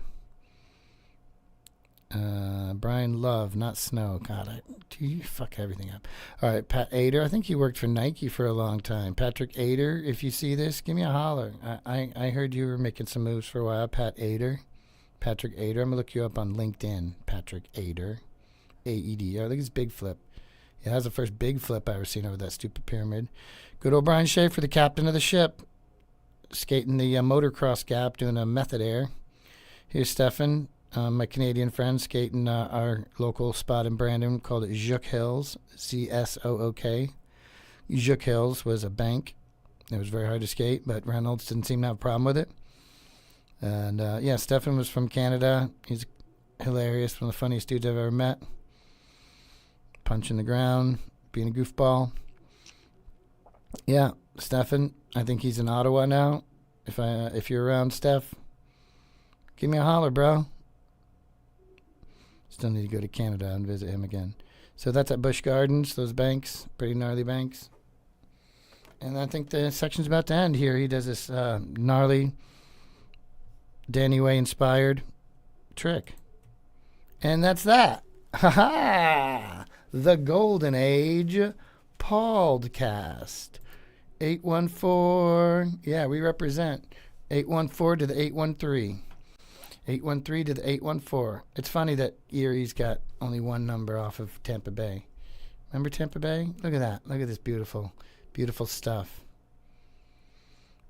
Brian Love, not Snow. God, you fuck everything up. All right, Pat Ader. I think he worked for Nike for a long time. Patrick Ader, if you see this, give me a holler. I heard you were making some moves for a while. Pat Ader. Patrick Ader. I'm going to look you up on LinkedIn. Patrick Ader. A-E-D-R. Look at his big flip. Yeah, that was the first big flip I ever seen over that stupid pyramid. Good old Brian Schaefer, the captain of the ship. Skating the motocross gap, doing a method air. Here's Stefan, my Canadian friend, skating our local spot in Brandon called Zook Hills, Z-S-O-O-K. Zook Hills was a bank. It was very hard to skate, but Reynolds didn't seem to have a problem with it. And, yeah, Stefan was from Canada. He's hilarious, one of the funniest dudes I've ever met. Punching the ground, being a goofball. Yeah, Stefan, I think he's in Ottawa now. If you're around, Steph, give me a holler, bro. Still need to go to Canada and visit him again. So that's at Busch Gardens, those banks, pretty gnarly banks. And I think the section's about to end here. He does this gnarly Danny Way inspired trick. And that's that. Ha ha! The Golden Age Pauldcast. 814. Yeah, we represent 814 to the 813. 813 to the 814. It's funny that Erie's got only one number off of Tampa Bay. Remember Tampa Bay? Look at that. Look at this beautiful, beautiful stuff.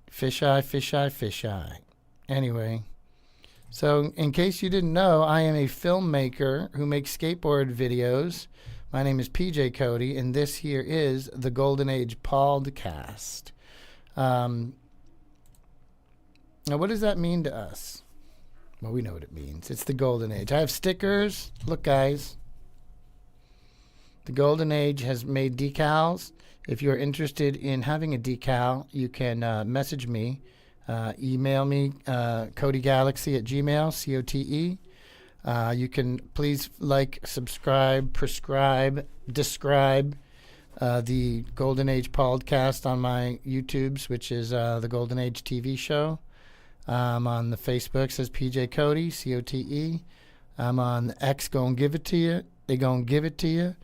Fisheye, fisheye, fisheye. Anyway. So, in case you didn't know, I am a filmmaker who makes skateboard videos. My name is PJ Cody, and this here is the Golden Age Pauldcast. Now, what does that mean to us? Well, we know what it means. It's the Golden Age. I have stickers. Look, guys. The Golden Age has made decals. If you're interested in having a decal, you can message me. Email me, CodyGalaxy at Gmail, C-O-T-E. You can please like, subscribe, prescribe, describe the Golden Age Pauldcast on my YouTubes, which is the Golden Age TV show. On the Facebook, says PJ Cody, COTE. I'm on the X, gonna give it to you. They gonna give it to you.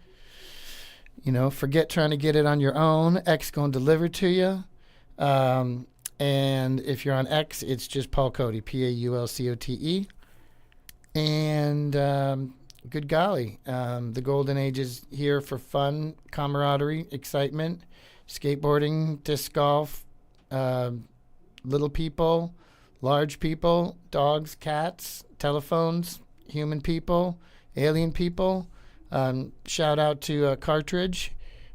You know, forget trying to get it on your own. X gonna deliver to you. And if you're on X, it's just Paul Cody, PAULCOTE. And good golly, the Golden Age is here for fun, camaraderie, excitement, skateboarding, disc golf, little people, large people, dogs, cats, telephones, human people, alien people. Shout out to Cartridge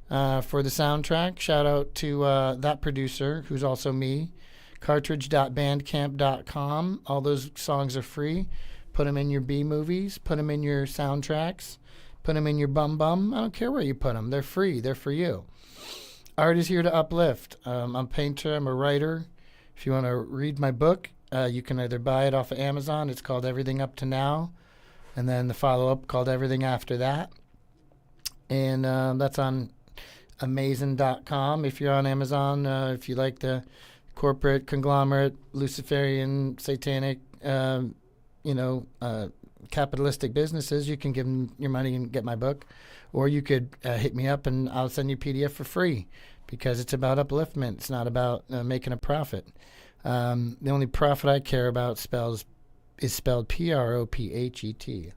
for the soundtrack. Shout out to that producer, who's also me, cartridge.bandcamp.com. All those songs are free. Put them in your B-movies. Put them in your soundtracks. Put them in your bum. I don't care where you put them. They're free. They're for you. Art is here to uplift. I'm a painter. I'm a writer. If you want to read my book, you can either buy it off of Amazon. It's called Everything Up to Now. And then the follow-up called Everything After That. And that's on Amazon.com. If you're on Amazon, if you like the corporate, conglomerate, Luciferian, satanic, capitalistic businesses, you can give them your money and get my book. Or you could hit me up and I'll send you a PDF for free, because it's about upliftment. It's not about making a profit. The only profit I care about is spelled Prophet.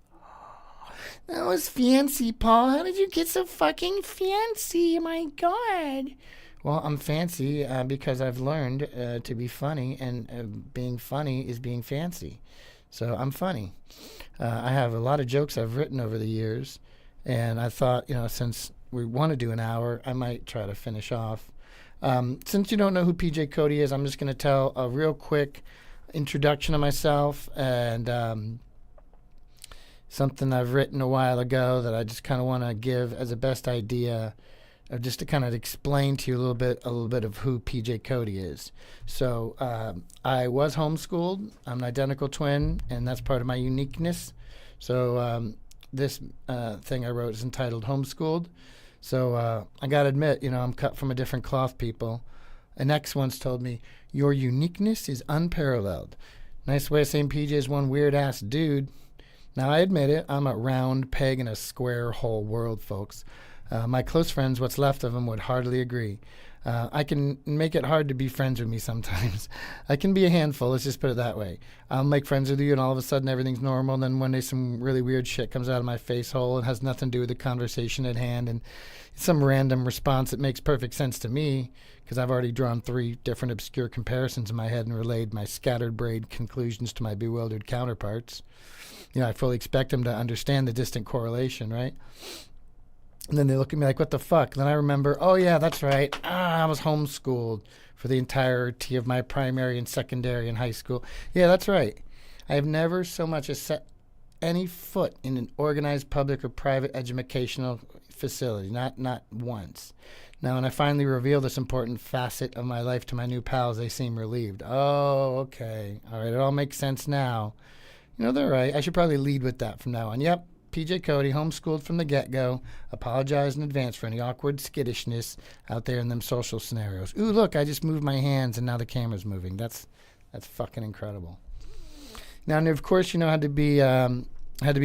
That was fancy, Paul. How did you get so fucking fancy? My God. Well, I'm fancy because I've learned to be funny, and being funny is being fancy. So I'm funny. I have a lot of jokes I've written over the years, and I thought, since we want to do an hour, I might try to finish off. Since you don't know who PJ Cody is, I'm just going to tell a real quick introduction of myself and something I've written a while ago that I just kind of want to give as a best idea, just to kind of explain to you a little bit of who PJ Cody is. So I was homeschooled. I'm an identical twin, and that's part of my uniqueness. So this thing I wrote is entitled Homeschooled. So I got to admit, I'm cut from a different cloth, people. An ex once told me, your uniqueness is unparalleled. Nice way of saying PJ is one weird-ass dude. Now, I admit it, I'm a round peg in a square hole world, folks. My close friends, what's left of them, would hardly agree. I can make it hard to be friends with me sometimes. I can be a handful, let's just put it that way. I'll make friends with you, and all of a sudden everything's normal, and then one day some really weird shit comes out of my face hole and has nothing to do with the conversation at hand, and it's some random response that makes perfect sense to me, because I've already drawn 3 different obscure comparisons in my head and relayed my scattered brain conclusions to my bewildered counterparts. I fully expect them to understand the distant correlation, right? And then they look at me like, what the fuck? Then I remember, oh, yeah, that's right. I was homeschooled for the entirety of my primary and secondary and high school. Yeah, that's right. I have never so much as set any foot in an organized public or private educational facility, not once. Now, when I finally reveal this important facet of my life to my new pals, they seem relieved. Oh, okay. All right, it all makes sense now. They're right. I should probably lead with that from now on. Yep, PJ Cody, homeschooled from the get-go. Apologize in advance for any awkward skittishness out there in them social scenarios. Ooh, look, I just moved my hands and now the camera's moving. That's fucking incredible. Now, and of course, had to be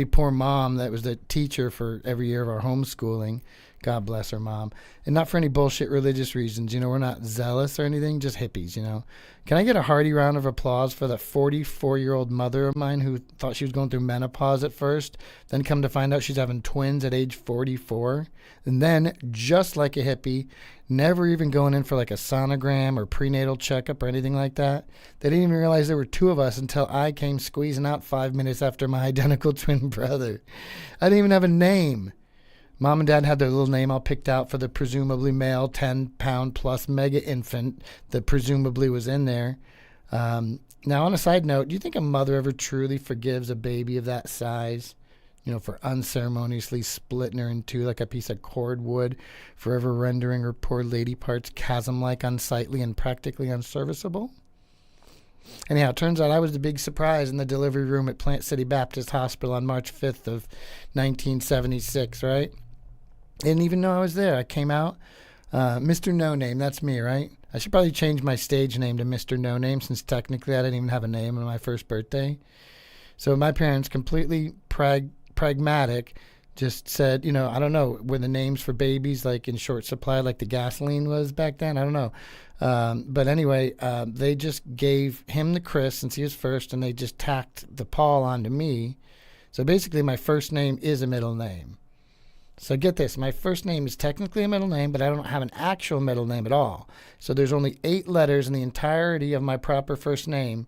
poor mom that was the teacher for every year of our homeschooling. God bless her mom. And not for any bullshit religious reasons. We're not zealous or anything, just hippies, Can I get a hearty round of applause for the 44-year-old mother of mine who thought she was going through menopause at first, then come to find out she's having twins at age 44, and then, just like a hippie, never even going in for like a sonogram or prenatal checkup or anything like that. They didn't even realize there were 2 of us until I came squeezing out 5 minutes after my identical twin brother. I didn't even have a name. Mom and Dad had their little name all picked out for the presumably male 10-pound plus mega infant that presumably was in there. Now, on a side note, do you think a mother ever truly forgives a baby of that size? For unceremoniously splitting her in 2 like a piece of cordwood, forever rendering her poor lady parts chasm-like, unsightly, and practically unserviceable? Anyhow, it turns out I was the big surprise in the delivery room at Plant City Baptist Hospital on March 5th of 1976, right? Didn't even know I was there. I came out, Mr. No Name, that's me, right? I should probably change my stage name to Mr. No Name, since technically I didn't even have a name on my first birthday. So my parents, completely pragmatic, just said, I don't know, were the names for babies like in short supply like the gasoline was back then? I don't know. But anyway, they just gave him the Chris since he was first, and they just tacked the Paul onto me. So basically my first name is a middle name. So get this, my first name is technically a middle name, but I don't have an actual middle name at all. So there's only 8 letters in the entirety of my proper first name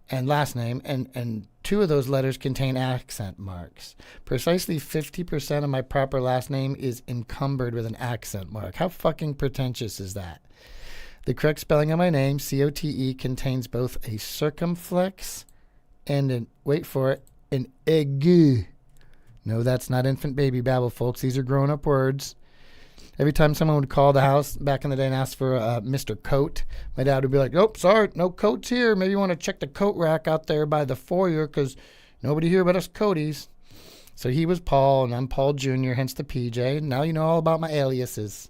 and last name, and 2 of those letters contain accent marks. Precisely 50% of my proper last name is encumbered with an accent mark. How fucking pretentious is that? The correct spelling of my name, C-O-T-E, contains both a circumflex and an, wait for it, an aigu. No, that's not infant baby babble, folks. These are grown-up words. Every time someone would call the house back in the day and ask for Mr. Coat, my dad would be like, "Nope, sorry, no coats here. Maybe you want to check the coat rack out there by the foyer, because nobody here but us Coaties." So he was Paul, and I'm Paul Jr., hence the PJ. And now you know all about my aliases.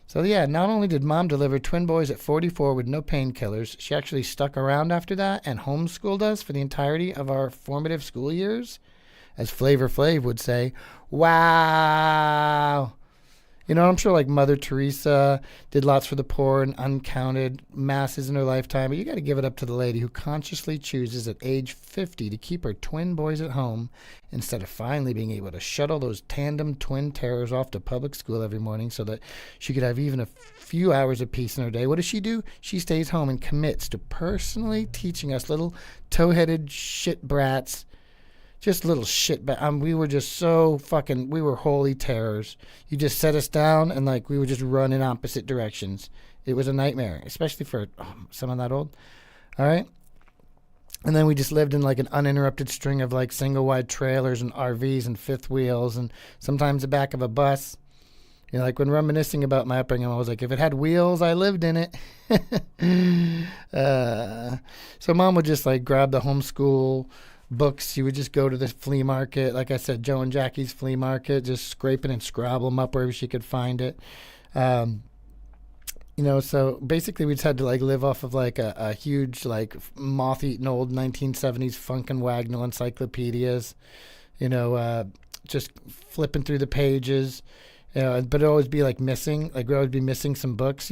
So yeah, not only did Mom deliver twin boys at 44 with no painkillers, she actually stuck around after that and homeschooled us for the entirety of our formative school years. As Flavor Flav would say, wow. I'm sure like Mother Teresa did lots for the poor and uncounted masses in her lifetime, but you got to give it up to the lady who consciously chooses at age 50 to keep her twin boys at home instead of finally being able to shuttle those tandem twin terrors off to public school every morning so that she could have even a few hours of peace in her day. What does she do? She stays home and commits to personally teaching us little toe-headed shit brats. Just little shit, but we were just so fucking, we were holy terrors. You just set us down and like we would just run in opposite directions. It was a nightmare, especially for someone that old. All right. And then we just lived in like an uninterrupted string of like single wide trailers and RVs and fifth wheels and sometimes the back of a bus. Like when reminiscing about my upbringing, I was like, if it had wheels, I lived in it. So Mom would just like grab the homeschool books. You would just go to the flea market, like I said, Joe and Jackie's flea market, just scraping and scrabble them up wherever she could find it. So basically we just had to like live off of like a huge like moth-eaten old 1970s Funk and Wagnall encyclopedias, just flipping through the pages, but it'd always be like missing, like we'd always be missing some books,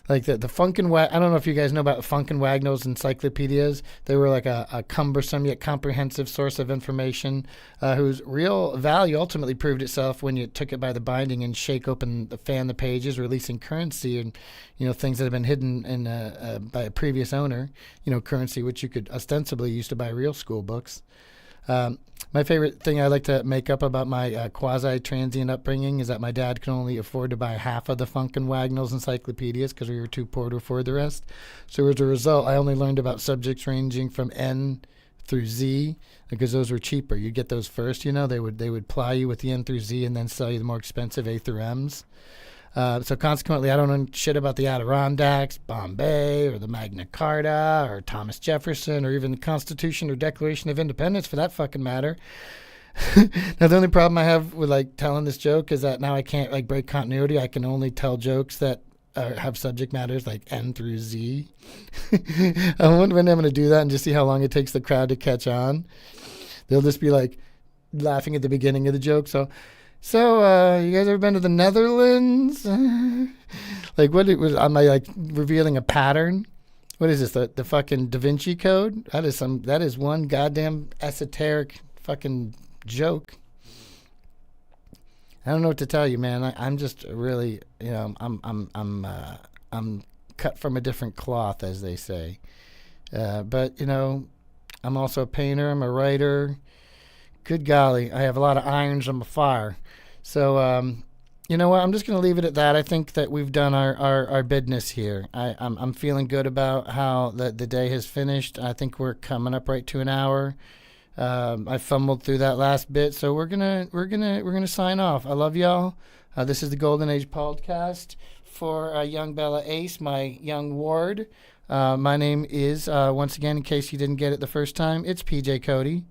Like the Funk and I don't know if you guys know about Funk and Wagnall's encyclopedias. They were like a cumbersome yet comprehensive source of information whose real value ultimately proved itself when you took it by the binding and fan the pages, releasing currency and, things that have been hidden in by a previous owner, currency which you could ostensibly use to buy real school books. My favorite thing I like to make up about my quasi-transient upbringing is that my dad could only afford to buy half of the Funk and Wagnall's encyclopedias because we were too poor to afford the rest. So as a result, I only learned about subjects ranging from N through Z because those were cheaper. You'd get those first, they would ply you with the N through Z and then sell you the more expensive A through M's. So consequently, I don't know shit about the Adirondacks, Bombay, or the Magna Carta, or Thomas Jefferson, or even the Constitution or Declaration of Independence, for that fucking matter. Now, the only problem I have with like telling this joke is that now I can't like break continuity. I can only tell jokes that have subject matters like N through Z. I wonder when I'm going to do that and just see how long it takes the crowd to catch on. They'll just be like laughing at the beginning of the joke. So, you guys ever been to the Netherlands? Like, what it was? Am I like revealing a pattern? What is this? The fucking Da Vinci Code? That is one goddamn esoteric fucking joke. I don't know what to tell you, man. I'm just really, I'm cut from a different cloth, as they say. But I'm also a painter. I'm a writer. Good golly, I have a lot of irons on my fire. So, you know what? I'm just going to leave it at that. I think that we've done our business here. I'm feeling good about how the day has finished. I think we're coming up right to an hour. I fumbled through that last bit, so we're gonna sign off. I love y'all. This is the Golden Age Pauldcast for young Bella Ace, my young ward. My name is, once again, in case you didn't get it the first time, it's PJ Cody,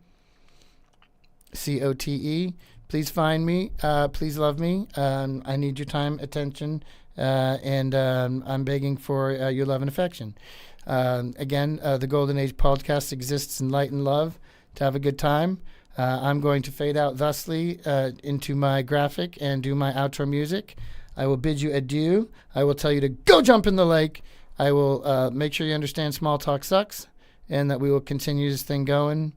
COTE. Please find me. Please love me. I need your time, attention, and I'm begging for your love and affection. Again, the Golden Age Pauldcast exists in light and love to have a good time. I'm going to fade out thusly into my graphic and do my outro music. I will bid you adieu. I will tell you to go jump in the lake. I will make sure you understand small talk sucks and that we will continue this thing going.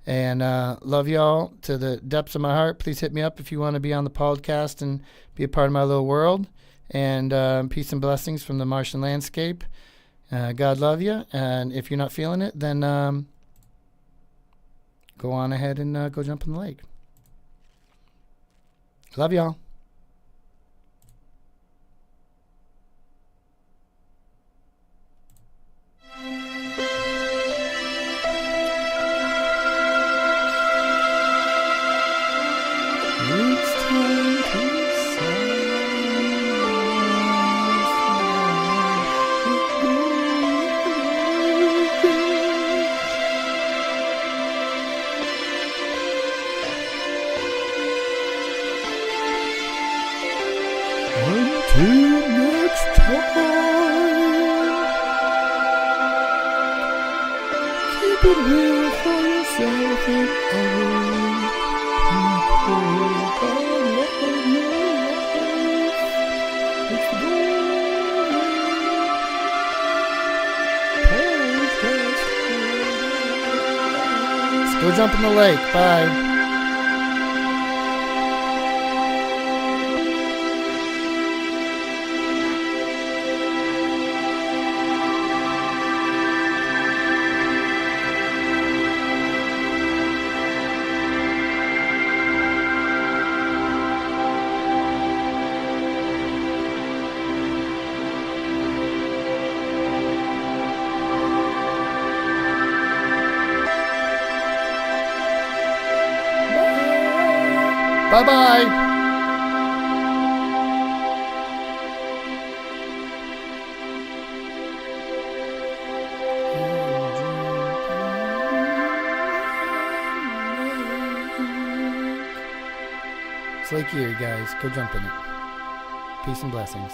And love y'all to the depths of my heart. Please hit me up if you want to be on the podcast and be a part of my little world. And peace and blessings from the Martian landscape. God love you. And if you're not feeling it, then go on ahead and go jump in the lake. Love y'all. Until next time, keep it real for yourself and other people. God love your life. It's the Pauldcast. Let's go jump in the lake. Bye. Bye-bye. It's Lake Erie, guys. Go jump in it. Peace and blessings.